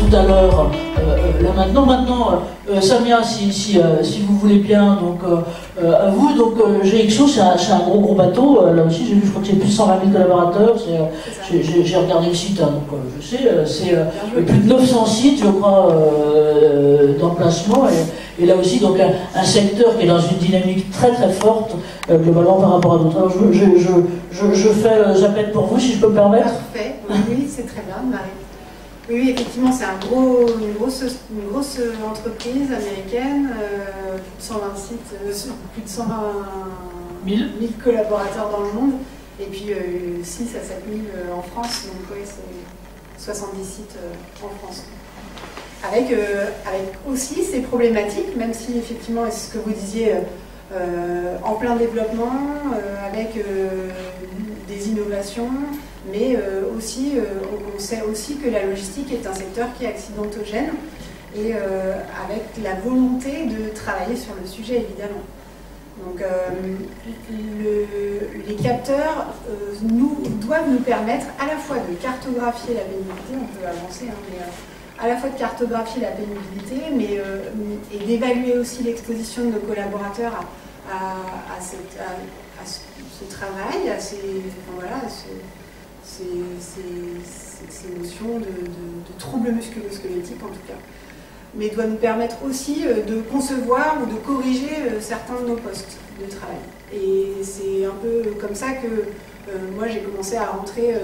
tout à l'heure, là maintenant, Samia, si vous voulez bien, donc à vous, donc GXO, c'est un gros bateau, là aussi, j'ai vu, je crois que c'est plus de 120 000 collaborateurs, j'ai regardé le site, hein, donc je sais, c'est plus de 900 sites, je crois, d'emplacement, et là aussi, donc un secteur qui est dans une dynamique très forte, globalement par rapport à d'autres. Alors j'appelle pour vous, si je peux me permettre. Parfait, oui, c'est très bien, Marie. Oui, effectivement, c'est une grosse entreprise américaine, plus de 120 sites, plus de 120 000 collaborateurs dans le monde, et puis 6 à 7 000 en France, donc oui, c'est 70 sites en France. Avec aussi ces problématiques, même si effectivement, c'est ce que vous disiez, en plein développement, avec des innovations, mais aussi, on sait aussi que la logistique est un secteur qui est accidentogène, et avec la volonté de travailler sur le sujet, évidemment. Donc les capteurs doivent nous permettre à la fois de cartographier la pénibilité, on peut avancer, hein, mais à la fois de cartographier la pénibilité, et d'évaluer aussi l'exposition de nos collaborateurs à ce travail, à ces notions de troubles musculo-squelettiques en tout cas. Mais doit nous permettre aussi de concevoir ou de corriger certains de nos postes de travail. Et c'est un peu comme ça que moi j'ai commencé à rentrer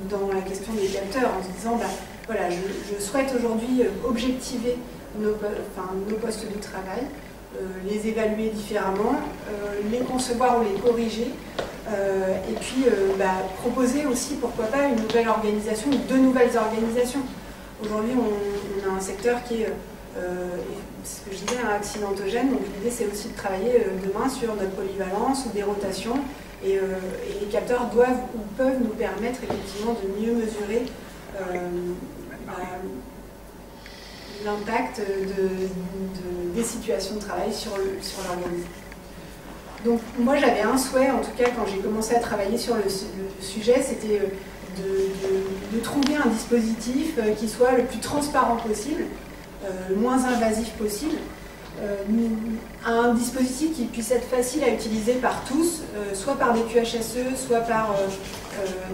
dans la question des capteurs en se disant voilà, je souhaite aujourd'hui objectiver nos postes de travail, les évaluer différemment, les concevoir ou les corriger, et puis proposer aussi, pourquoi pas, une nouvelle organisation ou deux nouvelles organisations. Aujourd'hui, on a un secteur qui est, ce que je disais, un accidentogène, donc l'idée c'est aussi de travailler demain sur notre polyvalence ou des rotations, et les capteurs doivent ou peuvent nous permettre effectivement de mieux mesurer l'impact des situations de travail sur l'organisme. Donc moi j'avais un souhait, en tout cas quand j'ai commencé à travailler sur le sujet, c'était de trouver un dispositif qui soit le plus transparent possible, le moins invasif possible, un dispositif qui puisse être facile à utiliser par tous, soit par des QHSE, soit par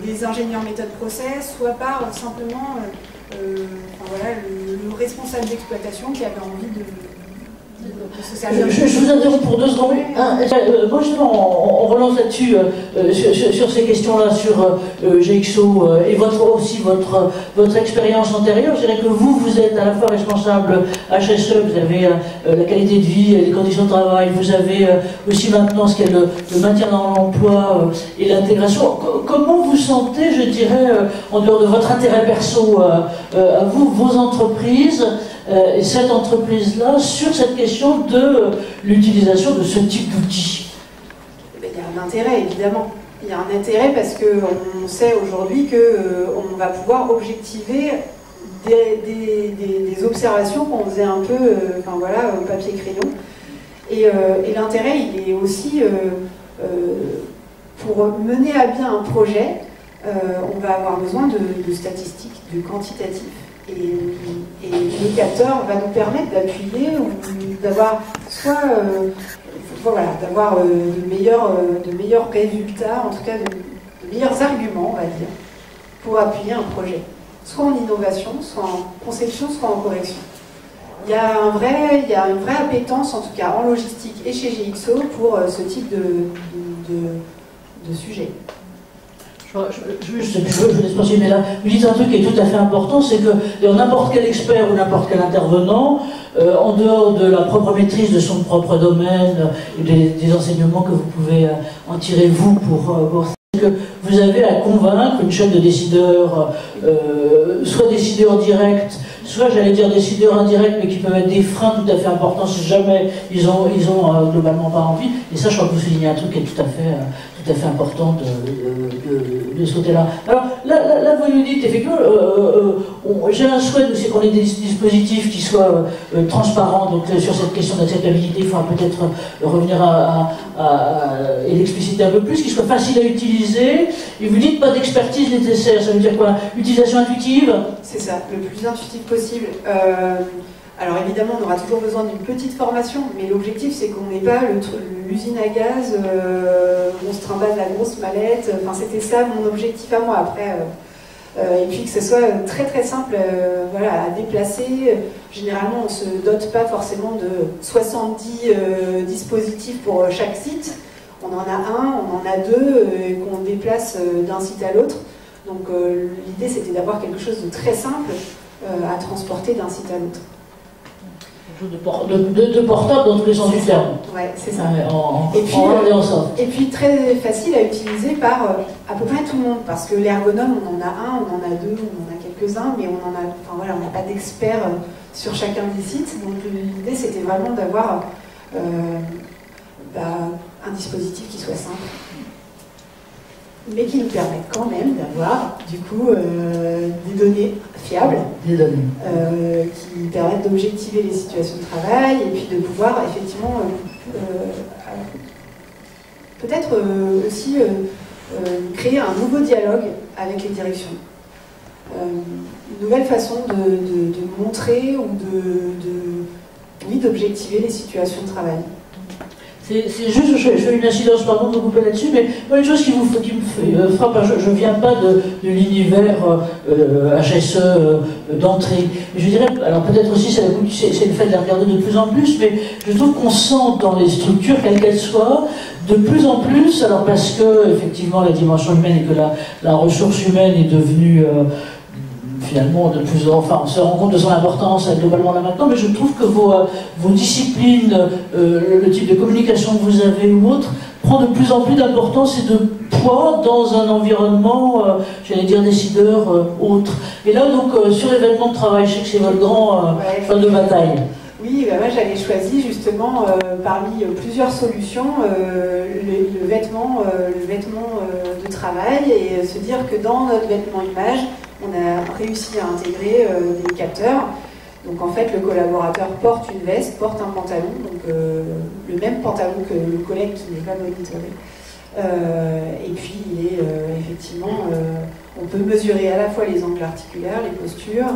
des ingénieurs méthode process, soit par simplement le responsable d'exploitation qui avait envie de se servir. Je vous interromps pour 2 secondes. Moi justement, on relance là-dessus, sur ces questions-là, sur GXO et votre expérience antérieure. Je dirais que vous êtes à la fois responsable HSE, vous avez la qualité de vie, les conditions de travail, vous avez aussi maintenant ce qu'est le maintien dans l'emploi et l'intégration. Comment vous sentez, je dirais, en dehors de votre intérêt perso à vous, vos entreprises, et cette entreprise-là, sur cette question de l'utilisation de ce type d'outils? Il y a un intérêt, évidemment. Il y a un intérêt parce qu'on sait aujourd'hui qu'on va pouvoir objectiver des observations qu'on faisait un peu au papier-crayon. Et l'intérêt, il est aussi, pour mener à bien un projet, on va avoir besoin de statistiques, de quantitatifs. Et le capteur va nous permettre d'appuyer ou d'avoir d'avoir de meilleurs résultats, en tout cas de meilleurs arguments, on va dire, pour appuyer un projet, soit en innovation, soit en conception, soit en correction. Il y a une vraie appétence, en tout cas en logistique et chez GXO, pour ce type de sujet. Je laisse passer, mais là, vous dites un truc qui est tout à fait important, c'est que n'importe quel expert ou n'importe quel intervenant, en dehors de la propre maîtrise de son propre domaine et des enseignements que vous pouvez en tirer vous pour que vous avez à convaincre une chaîne de décideurs, soit décideurs directs, soit j'allais dire décideurs indirects, mais qui peuvent être des freins tout à fait importants si jamais ils ont globalement pas envie. Et ça, je crois que vous soulignez un truc qui est tout à fait important de ce côté-là. Alors là, vous nous dites effectivement, j'ai un souhait aussi qu'on ait des dispositifs qui soient transparents, donc sur cette question d'acceptabilité, il faudra peut-être revenir et l'expliciter un peu plus, qui soient faciles à utiliser, et vous dites pas d'expertise nécessaire, ça veut dire quoi? Utilisation intuitive? C'est ça, le plus intuitif possible. Alors évidemment, on aura toujours besoin d'une petite formation, mais l'objectif c'est qu'on n'ait pas l'usine à gaz, on se trimballe la grosse mallette, enfin c'était ça mon objectif à moi après. Et puis que ce soit très très simple voilà, à déplacer. Généralement on ne se dote pas forcément de 70 dispositifs pour chaque site. On en a un, on en a deux qu'on déplace d'un site à l'autre. Donc l'idée c'était d'avoir quelque chose de très simple à transporter d'un site à l'autre. De portable dans tous les sens du terme. Ouais, c'est ça. Et puis très facile à utiliser par à peu près tout le monde, parce que l'ergonome, on en a un, on en a deux, on en a quelques-uns, mais on en a, enfin voilà, on n'a pas d'experts sur chacun des sites. Donc l'idée, c'était vraiment d'avoir un dispositif qui soit simple, mais qui nous permet quand même d'avoir du coup des données fiables, qui permettent d'objectiver les situations de travail et puis de pouvoir effectivement peut-être aussi créer un nouveau dialogue avec les directions. Une nouvelle façon de montrer ou d'objectiver les situations de travail. C'est juste, je fais une incidence, pardon de vous couper là-dessus, mais une chose qui me frappe, je ne viens pas de l'univers HSE d'entrée. Je dirais, alors peut-être aussi c'est le fait de la regarder de plus en plus, mais je trouve qu'on sent dans les structures, quelles qu'elles soient, de plus en plus, alors parce que effectivement la dimension humaine et que la ressource humaine est devenue finalement de plus en enfin on se rend compte de son importance globalement là maintenant, mais je trouve que vos disciplines, le type de communication que vous avez ou autre, prend de plus en plus d'importance et de poids dans un environnement, j'allais dire décideur autre. Et là donc sur les vêtements de travail, je sais que c'est votre grand cheval de bataille. Oui, moi j'avais choisi justement parmi plusieurs solutions le vêtement de travail, et se dire que dans notre vêtement image, on a réussi à intégrer des capteurs. Donc en fait, le collaborateur porte une veste, porte un pantalon, donc le même pantalon que le collègue qui n'est pas monitoré. Et puis il est effectivement, on peut mesurer à la fois les angles articulaires, les postures.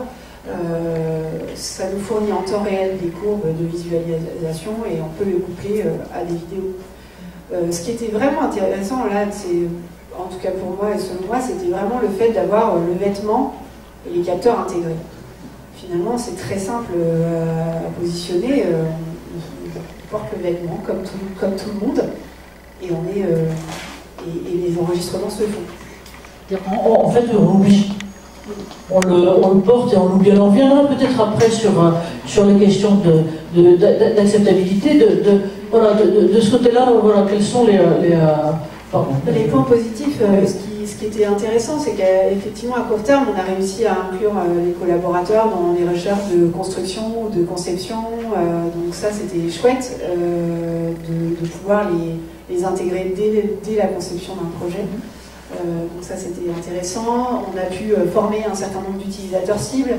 Ça nous fournit en temps réel des courbes de visualisation et on peut le coupler à des vidéos. Ce qui était vraiment intéressant là, c'est, en tout cas pour moi et selon moi, c'était vraiment le fait d'avoir le vêtement et les capteurs intégrés. Finalement, c'est très simple à positionner. On porte le vêtement comme tout le monde et et les enregistrements se font. En fait, on oublie. On le porte et on l'oublie. Alors on reviendra peut-être après sur les questions d'acceptabilité, de ce côté-là, voilà, quels sont les points positifs. Ce qui était intéressant, c'est qu'effectivement à court terme, on a réussi à inclure les collaborateurs dans les recherches de construction ou de conception. Donc ça, c'était chouette de pouvoir les intégrer dès la conception d'un projet. Donc ça c'était intéressant. On a pu former un certain nombre d'utilisateurs cibles,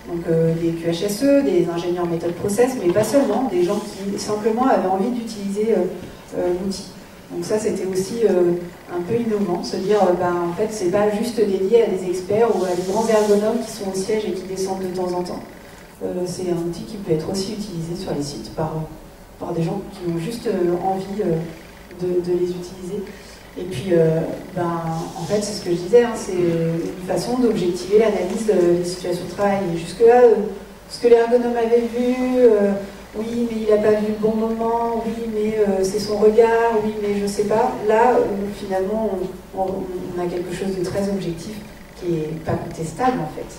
donc des QHSE, des ingénieurs méthode process, mais pas seulement, des gens qui simplement avaient envie d'utiliser l'outil. Donc ça c'était aussi un peu innovant, se dire en fait c'est pas juste dédié à des experts ou à des grands ergonomes qui sont au siège et qui descendent de temps en temps. C'est un outil qui peut être aussi utilisé sur les sites par des gens qui ont juste envie de les utiliser. Et puis, en fait, c'est ce que je disais, hein, c'est une façon d'objectiver l'analyse des situations de travail. Et jusque-là, ce que l'ergonome avait vu, oui, mais il n'a pas vu le bon moment, oui, mais c'est son regard, oui, mais je ne sais pas. Là, finalement, on a quelque chose de très objectif qui n'est pas contestable, en fait.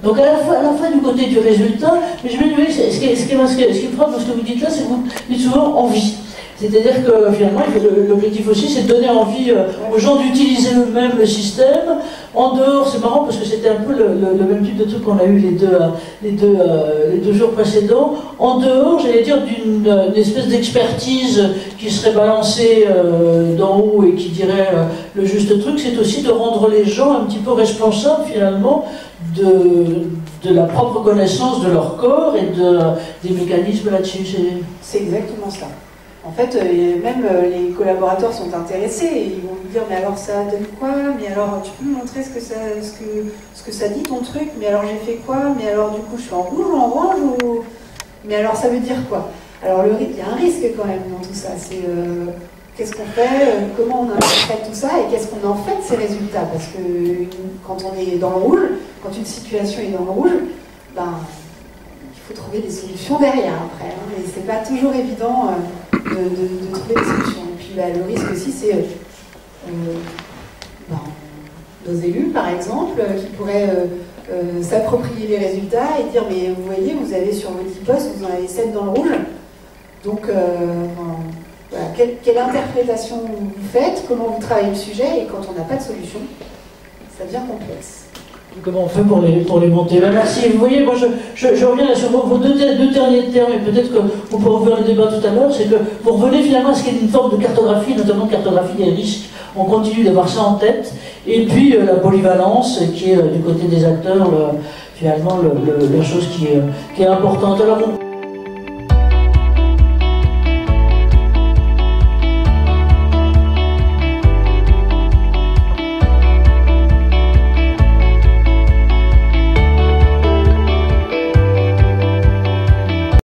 Donc à la fois du côté du résultat, mais je me dis, ce qui me frappe dans ce que vous dites là, c'est que vous dites souvent envie. C'est-à-dire que finalement, l'objectif aussi, c'est de donner envie aux gens d'utiliser eux-mêmes le système. En dehors, c'est marrant parce que c'était un peu le même type de truc qu'on a eu les deux jours précédents. En dehors, j'allais dire, d'une espèce d'expertise qui serait balancée d'en haut et qui dirait le juste truc, c'est aussi de rendre les gens un petit peu responsables finalement de la propre connaissance de leur corps et des mécanismes là-dessus. C'est exactement ça. En fait, même les collaborateurs sont intéressés et ils vont me dire mais alors ça donne quoi? Mais alors tu peux me montrer ce que ça dit ton truc? Mais alors j'ai fait quoi? Mais alors du coup je suis en rouge ou en orange ou... Mais alors ça veut dire quoi? Alors il y a un risque quand même dans tout ça. C'est qu'est-ce qu'on fait? Comment on interprète tout ça? Et qu'est-ce qu'on en fait de ces résultats? Parce que quand on est dans le rouge, quand une situation est dans le rouge, ben, il faut trouver des solutions derrière après. Hein, et c'est pas toujours évident de trouver des solutions. Et puis le risque aussi, c'est nos élus, par exemple, qui pourraient s'approprier les résultats et dire mais vous voyez, vous avez sur vos 10 postes, vous en avez 7 dans le rouge. Donc, voilà, quelle interprétation vous faites, comment vous travaillez le sujet, et quand on n'a pas de solution, ça devient complexe. Comment on fait pour les monter? Ben merci. Vous voyez, moi je reviens là sur vos deux derniers termes, et peut-être qu'on peut ouvrir le débat tout à l'heure, c'est que vous revenez finalement à ce qui est une forme de cartographie, notamment de cartographie des risques. On continue d'avoir ça en tête. Et puis la polyvalence, qui est du côté des acteurs, finalement, la chose qui est importante. Alors,